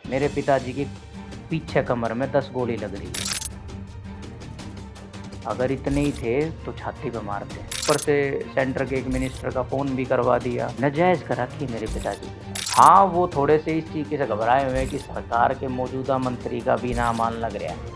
मेरे पिताजी की पीछे कमर में 10 गोली लग रही है। अगर इतने ही थे तो छाती पे मारते। ऊपर से सेंटर के एक मिनिस्टर का फ़ोन भी करवा दिया। नाजायज़ कर रखी है मेरे पिताजी के साथ। हाँ, वो थोड़े से इस चीज़ से घबराए हुए हैं कि सरकार के मौजूदा मंत्री का भी नाम आने लग रहा है,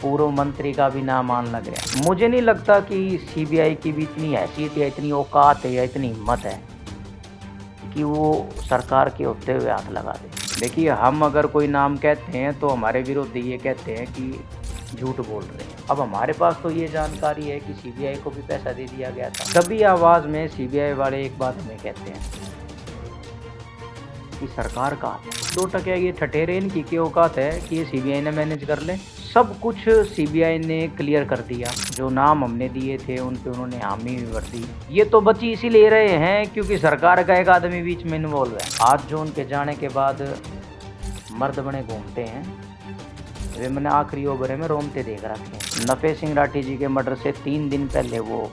पूर्व मंत्री का भी नाम आने लग रहा है। मुझे नहीं लगता कि सीबीआई की भी इतनी हैसियत या इतनी औकात है या इतनी हिम्मत है कि वो सरकार के होते हुए हाथ लगा दे। देखिए, हम अगर कोई नाम कहते हैं तो हमारे विरोधी ये कहते हैं कि झूठ बोल रहे हैं। अब हमारे पास तो ये जानकारी है कि सीबीआई को भी पैसा दे दिया गया था। दबी आवाज़ में सीबीआई वाले एक बात हमें कहते हैं कि सरकार का हाथ है। 2 टकिया ये ठठेरे इनकी क्या औकात है कि ये सीबीआई ने मैनेज कर ले। सब कुछ सीबीआई ने क्लियर कर दिया। जो नाम हमने दिए थे उन पे उन्होंने हामी भी भर दी। ये तो बची इसीलिए रहे हैं क्योंकि सरकार का एक आदमी बीच में इन्वॉल्व है। आज जो उनके जाने के बाद मर्द बने घूमते हैं वे मैंने आखिरी ओवरे में रोमते देख रखे हैं। नफे सिंह राठी जी के मर्डर से 3 दिन पहले वो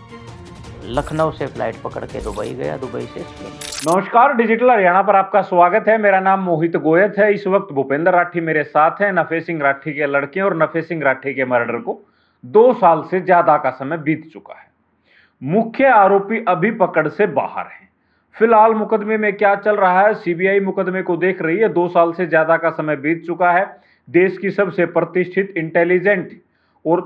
लखनऊ से फ्लाइट पकड़ के दुबई गया, दुबई से स्पेन। नमस्कार, डिजिटल हरियाणा पर आपका स्वागत है। मेरा नाम मोहित गोयत है। इस वक्त भूपेंद्र राठी मेरे साथ हैं। नफे सिंह राठी के लड़के और नफे सिंह राठी के मर्डर को 2 साल से ज्यादा का समय बीत चुका है। मुख्य आरोपी अभी पकड़ से बाहर हैं। फिलहाल मुकदमे में क्या चल रहा है? सीबीआई मुकदमे को देख रही है। 2 साल से ज्यादा का समय बीत चुका है। देश की सबसे प्रतिष्ठित, इंटेलिजेंट और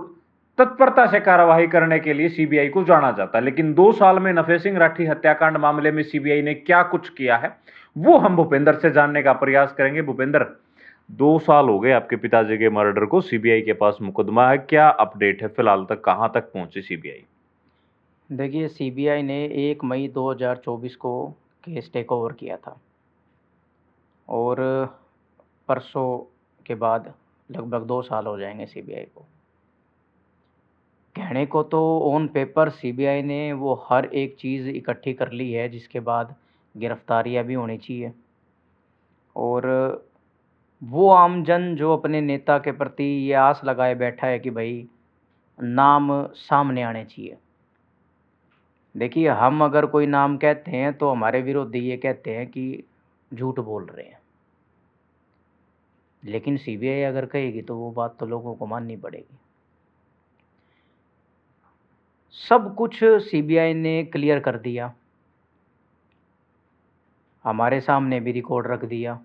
तत्परता से कार्रवाई करने के लिए सीबीआई को जाना जाता है। लेकिन 2 साल में नफे सिंह राठी हत्याकांड मामले में सीबीआई ने क्या कुछ किया है वो हम भूपेंद्र से जानने का प्रयास करेंगे। भूपेंद्र, 2 साल हो गए आपके पिताजी के मर्डर को, सीबीआई के पास मुकदमा है, क्या अपडेट है फिलहाल तक, कहां तक पहुंची सीबीआई? देखिए, सीबीआई ने 1 मई 2024 को केस टेक ओवर किया था और परसों के बाद लगभग 2 साल हो जाएंगे सीबीआई को। कहने को तो ऑन पेपर सीबीआई ने वो हर एक चीज़ इकट्ठी कर ली है जिसके बाद गिरफ्तारियां भी होनी चाहिए और वो आमजन जो अपने नेता के प्रति ये आस लगाए बैठा है कि भाई नाम सामने आने चाहिए। देखिए, हम अगर कोई नाम कहते हैं तो हमारे विरोधी ये कहते हैं कि झूठ बोल रहे हैं, लेकिन सीबीआई अगर कहेगी तो वो बात तो लोगों को माननी पड़ेगी। सब कुछ सीबीआई ने क्लियर कर दिया, हमारे सामने भी रिकॉर्ड रख दिया।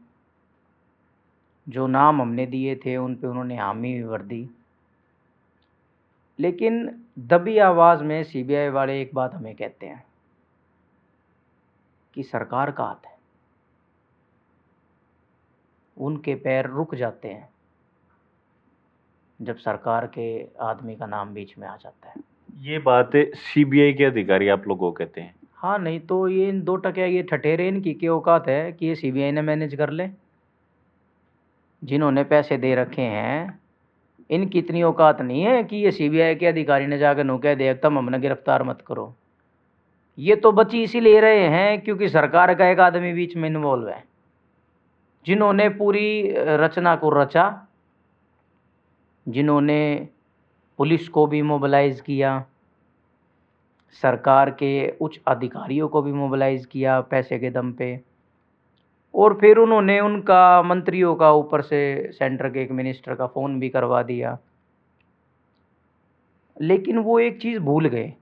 जो नाम हमने दिए थे उन पे उन्होंने हामी भी भर दी। लेकिन दबी आवाज़ में सीबीआई वाले एक बात हमें कहते हैं कि सरकार का हाथ है। उनके पैर रुक जाते हैं जब सरकार के आदमी का नाम बीच में आ जाता है। ये बात सीबीआई के अधिकारी आप लोगों को कहते हैं? हाँ, नहीं तो ये इन 2 टकिया ये ठठेरे इनकी क्या औकात है कि ये सीबीआई ने मैनेज कर ले। जिन्होंने पैसे दे रखे हैं इनकी इतनी औकात नहीं है कि ये सीबीआई के अधिकारी ने जाकर नु कह दे तुम हमने गिरफ्तार मत करो। ये तो बची इसीलिए रहे हैं क्योंकि सरकार का एक आदमी बीच में इन्वॉल्व है, जिन्होंने पूरी रचना को रचा, जिन्होंने पुलिस को भी मोबिलाइज़ किया, सरकार के उच्च अधिकारियों को भी मोबिलाइज़ किया पैसे के दम पे, और फिर उन्होंने उनका मंत्रियों का ऊपर से सेंटर के एक मिनिस्टर का फ़ोन भी करवा दिया। लेकिन वो एक चीज़ भूल गए।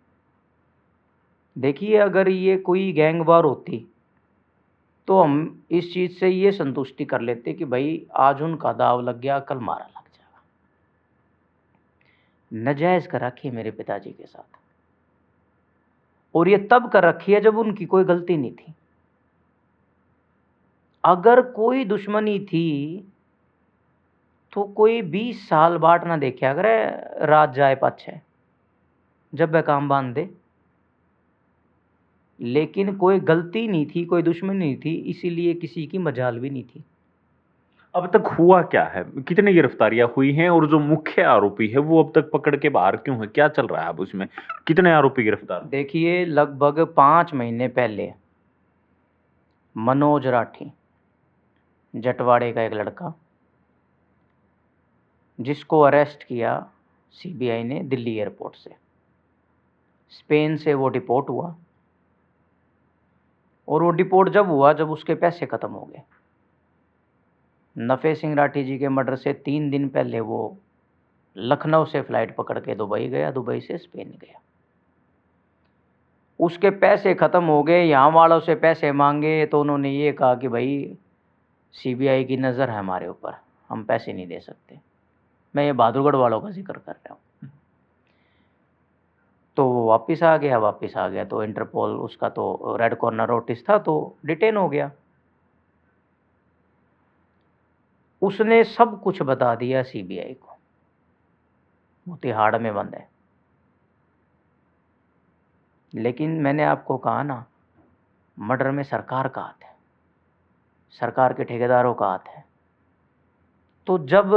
देखिए, अगर ये कोई गैंग वार होती तो हम इस चीज़ से ये संतुष्टि कर लेते कि भाई आज उनका दाव लग गया, कल हमारा लग जाएगा। नाजायज़ कर रखी है मेरे पिताजी के साथ, और ये तब कर रखी है जब उनकी कोई गलती नहीं थी। अगर कोई दुश्मनी थी तो कोई 20 साल बाट ना देखा करे, रात जाए पाछे जब वह काम बांध दे। लेकिन कोई गलती नहीं थी, कोई दुश्मनी नहीं थी, इसीलिए किसी की मजाल भी नहीं थी। अब तक हुआ क्या है? कितनी गिरफ्तारियां हुई हैं और जो मुख्य आरोपी है वो अब तक पकड़ के बाहर क्यों है? क्या चल रहा है अब उसमें? कितने आरोपी गिरफ्तार? देखिए, लगभग 5 महीने पहले मनोज राठी, जटवाड़े का एक लड़का, जिसको अरेस्ट किया सीबीआई ने दिल्ली एयरपोर्ट से। स्पेन से वो डिपोर्ट हुआ और वो डिपोर्ट जब हुआ जब उसके पैसे ख़त्म हो गए। नफे सिंह राठी जी के मर्डर से 3 दिन पहले वो लखनऊ से फ्लाइट पकड़ के दुबई गया, दुबई से स्पेन गया। उसके पैसे ख़त्म हो गए, यहाँ वालों से पैसे मांगे तो उन्होंने ये कहा कि भाई सीबीआई की नज़र है हमारे ऊपर, हम पैसे नहीं दे सकते। मैं ये बहादुरगढ़ वालों का जिक्र कर रहा हूँ। तो वो वापस आ गया तो इंटरपोल, उसका तो रेड कॉर्नर नोटिस था, तो डिटेन हो गया। उसने सब कुछ बता दिया सीबीआई को, वो तिहाड़ में बंद है। लेकिन मैंने आपको कहा ना, मर्डर में सरकार का हाथ है, सरकार के ठेकेदारों का हाथ है। तो जब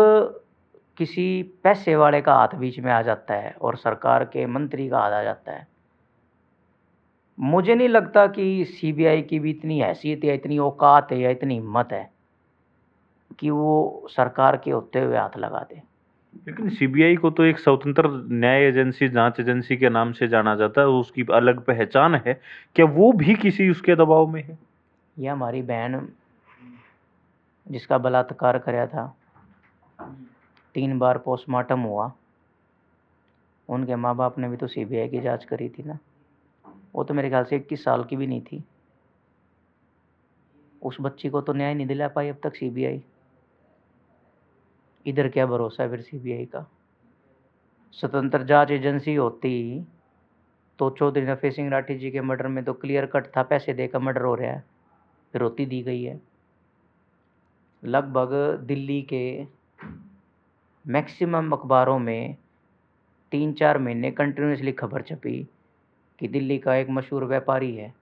किसी पैसे वाले का हाथ बीच में आ जाता है और सरकार के मंत्री का हाथ आ जाता है, मुझे नहीं लगता कि सीबीआई की भी इतनी हैसियत या इतनी औकात है या इतनी हिम्मत है कि वो सरकार के होते हुए हाथ लगा दे। लेकिन सीबीआई को तो एक स्वतंत्र न्याय एजेंसी, जांच एजेंसी के नाम से जाना जाता है, उसकी अलग पहचान है। क्या वो भी किसी उसके दबाव में है? यह हमारी बहन जिसका बलात्कार कराया था, 3 बार पोस्टमार्टम हुआ, उनके माँ बाप ने भी तो सीबीआई की जांच करी थी ना। वो तो मेरे ख्याल से 21 साल की भी नहीं थी। उस बच्ची को तो न्याय नहीं दिला पाई अब तक सीबीआई। इधर क्या भरोसा है फिर सीबीआई का? स्वतंत्र जांच एजेंसी होती तो चौधरी नफे सिंह राठी जी के मर्डर में तो क्लियर कट था, पैसे देकर मर्डर हो रहा है, फिरौती दी गई है। लगभग दिल्ली के मैक्सिमम अखबारों में 3-4 महीने कंटिन्यूसली खबर छपी कि दिल्ली का एक मशहूर व्यापारी है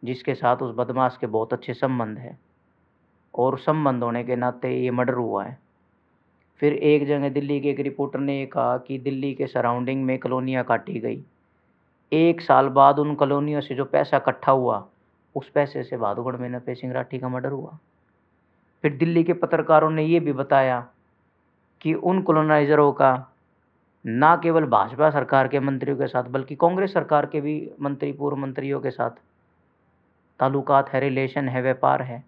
जिसके साथ उस बदमाश के बहुत अच्छे संबंध हैं, और संबंध होने के नाते ये मर्डर हुआ है। फिर एक जगह दिल्ली के एक रिपोर्टर ने ये कहा कि दिल्ली के सराउंडिंग में कॉलोनियाँ काटी गई। 1 साल बाद उन कॉलोनियों से जो पैसा इकट्ठा हुआ, उस पैसे से बहादुरगढ़ में नफे सिंह राठी का मर्डर हुआ। फिर दिल्ली के पत्रकारों ने ये भी बताया कि उन कॉलोनाइजरों का ना केवल भाजपा सरकार के मंत्रियों के साथ बल्कि कांग्रेस सरकार के भी मंत्री, पूर्व मंत्रियों के साथ ताल्लुकात है, रिलेशन है, व्यापार है।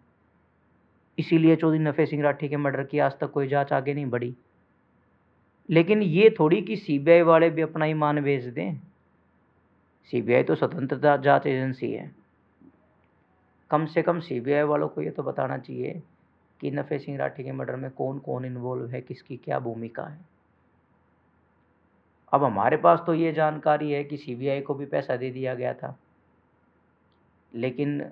इसीलिए चौधरी नफे सिंह राठी के मर्डर की आज तक कोई जांच आगे नहीं बढ़ी। लेकिन ये थोड़ी कि सीबीआई वाले भी अपना ईमान बेच दें। सीबीआई तो स्वतंत्र जांच एजेंसी है। कम से कम सीबीआई वालों को ये तो बताना चाहिए कि नफे सिंह राठी के मर्डर में कौन कौन इन्वॉल्व है, किसकी क्या भूमिका है। अब हमारे पास तो ये जानकारी है कि सीबीआई को भी पैसा दे दिया गया था, लेकिन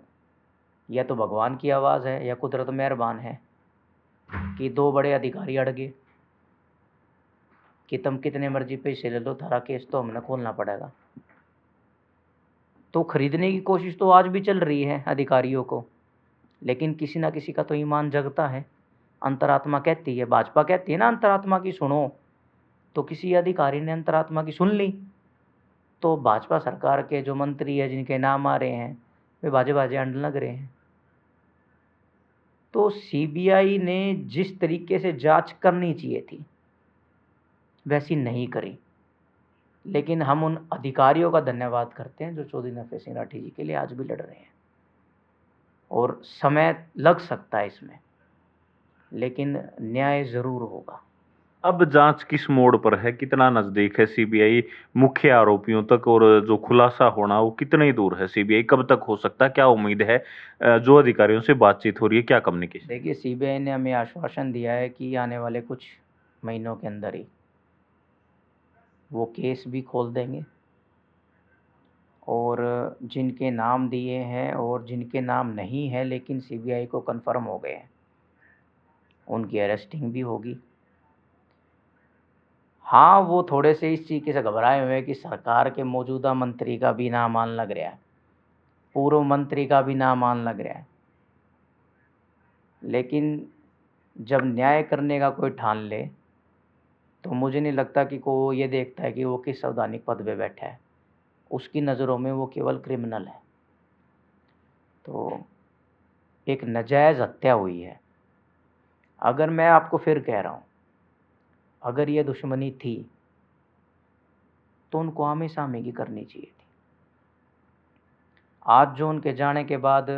या तो भगवान की आवाज़ है या कुदरत मेहरबान है कि 2 बड़े अधिकारी अड़ गए कि तुम कितने मर्जी पैसे ले लो, थारा केस तो हमें खोलना पड़ेगा। तो खरीदने की कोशिश तो आज भी चल रही है अधिकारियों को, लेकिन किसी ना किसी का तो ईमान जगता है। अंतरात्मा कहती है, भाजपा कहती है ना अंतरात्मा की सुनो, तो किसी अधिकारी ने अंतरात्मा की सुन ली। तो भाजपा सरकार के जो मंत्री है जिनके नाम आ रहे हैं, वे बाजे बाजे अंड लग रहे हैं। तो सीबीआई ने जिस तरीके से जांच करनी चाहिए थी वैसी नहीं करी। लेकिन हम उन अधिकारियों का धन्यवाद करते हैं जो चौधरी नफे सिंह राठी जी के लिए आज भी लड़ रहे हैं। और समय लग सकता है इसमें, लेकिन न्याय ज़रूर होगा। अब जांच किस मोड़ पर है? कितना नजदीक है सीबीआई मुख्य आरोपियों तक, और जो खुलासा होना वो कितनी दूर है? सीबीआई कब तक हो सकता है? क्या उम्मीद है? जो अधिकारियों से बातचीत हो रही है, क्या कम्युनिकेशन? देखिए, सीबीआई ने हमें आश्वासन दिया है कि आने वाले कुछ महीनों के अंदर ही वो केस भी खोल देंगे, और जिनके नाम दिए हैं और जिनके नाम नहीं है लेकिन सीबीआई को कंफर्म हो गए हैं, उनकी अरेस्टिंग भी होगी। हाँ, वो थोड़े से इस चीज़ से घबराए हुए हैं कि सरकार के मौजूदा मंत्री का भी नाम आने लग रहा है, पूर्व मंत्री का भी नाम आने लग रहा है। लेकिन जब न्याय करने का कोई ठान ले तो मुझे नहीं लगता कि कोई ये देखता है कि वो किस संवैधानिक पद पे बैठा है। उसकी नज़रों में वो केवल क्रिमिनल है। तो एक नाजायज़ हत्या हुई है। अगर मैं आपको फिर कह रहा हूँ, अगर ये दुश्मनी थी तो उनको आमे सामने की करनी चाहिए थी। आज जो उनके जाने के बाद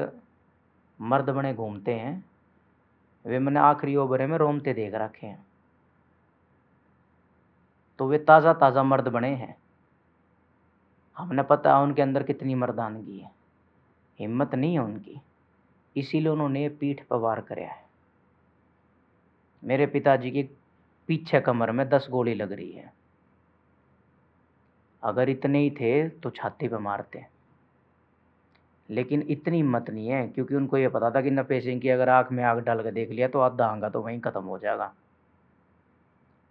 मर्द बने घूमते हैं, वे मैंने आखिरी ओवरे में रोमते देख रखे हैं। तो वे ताज़ा ताज़ा मर्द बने हैं। हमने पता है उनके अंदर कितनी मर्दानगी है, हिम्मत नहीं है उनकी, इसीलिए उन्होंने ये पीठ पर वार कराया है। मेरे पिताजी की पीछे कमर में 10 गोली लग रही है। अगर इतने ही थे तो छाती पे मारते, लेकिन इतनी हिम्मत नहीं है, क्योंकि उनको ये पता था कि नफे सिंह की अगर आँख में आग डाल के देख लिया तो आधा आंगा तो वहीं ख़त्म हो जाएगा।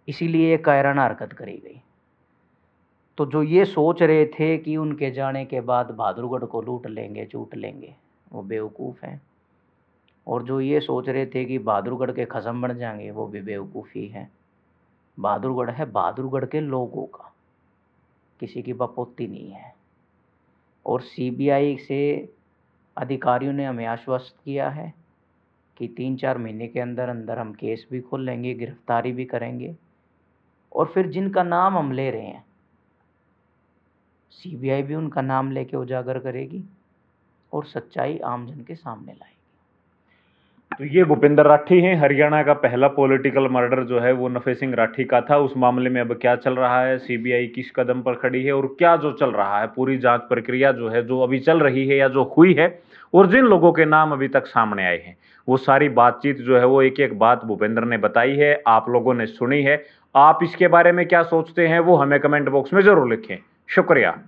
इसीलिए ये कायराना हरकत करी गई। तो जो ये सोच रहे थे कि उनके जाने के बाद बहादुरगढ़ को लूट लेंगे, चूट लेंगे, वो बेवकूफ़ हैं। और जो ये सोच रहे थे कि बहादुरगढ़ के खसम बन जाएंगे, वो भी बेवकूफ़ी है। बहादुरगढ़ है बहादुरगढ़ के लोगों का, किसी की बपोती नहीं है। और सीबीआई से अधिकारियों ने हमें आश्वस्त किया है कि 3-4 महीने के अंदर अंदर हम केस भी खोल लेंगे, गिरफ्तारी भी करेंगे। और फिर जिनका नाम हम ले रहे हैं, सीबीआई भी उनका नाम लेके उजागर करेगी और सच्चाई आम जन के सामने लाएगी। तो ये भूपेंद्र राठी हैं। हरियाणा का पहला पॉलिटिकल मर्डर जो है वो नफे सिंह राठी का था। उस मामले में अब क्या चल रहा है, सीबीआई किस कदम पर खड़ी है और क्या जो चल रहा है, पूरी जांच प्रक्रिया जो है, जो अभी चल रही है या जो हुई है, और जिन लोगों के नाम अभी तक सामने आए हैं, वो सारी बातचीत जो है वो एक एक बात भूपेंद्र ने बताई है, आप लोगों ने सुनी है। आप इसके बारे में क्या सोचते हैं वो हमें कमेंट बॉक्स में जरूर लिखें। शुक्रिया।